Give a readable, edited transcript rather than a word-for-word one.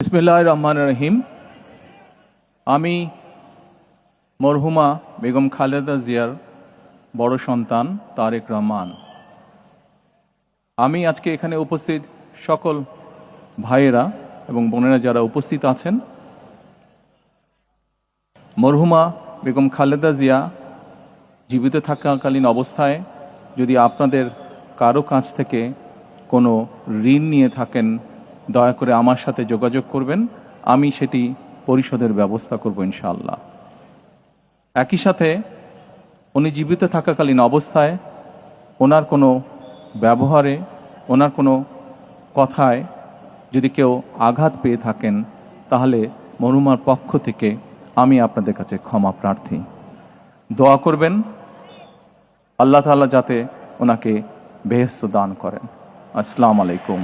বিসমিল্লাহির রহমানির রহিম। আমি মরহুমা বেগম খালেদা জিয়ার বড় সন্তান তারেক রহমান। আমি আজকে এখানে উপস্থিত সকল ভাইয়েরা এবং বোনেরা যারা উপস্থিত আছেন, মরহুমা বেগম খালেদা জিয়া জীবিত থাকাকালীন অবস্থায় যদি আপনাদের কারো কাছ থেকে কোনো ঋণ নিয়ে থাকেন, দয়া করে আমার সাথে যোগাযোগ করবেন, আমি সেটি পরিশোধের ব্যবস্থা করব ইনশাআল্লাহ। একই সাথে উনি জীবিত থাকাকালীন অবস্থায় ওনার কোনো ব্যবহারে, ওনার কোনো কথায় যদি কেউ আঘাত পেয়ে থাকেন, তাহলে মরহুমার পক্ষ থেকে আমি আপনাদের কাছে ক্ষমা প্রার্থী। দোয়া করবেন আল্লাহ তাআলা যাতে ওনাকে বেহেশত দান করেন। আসসালামু আলাইকুম।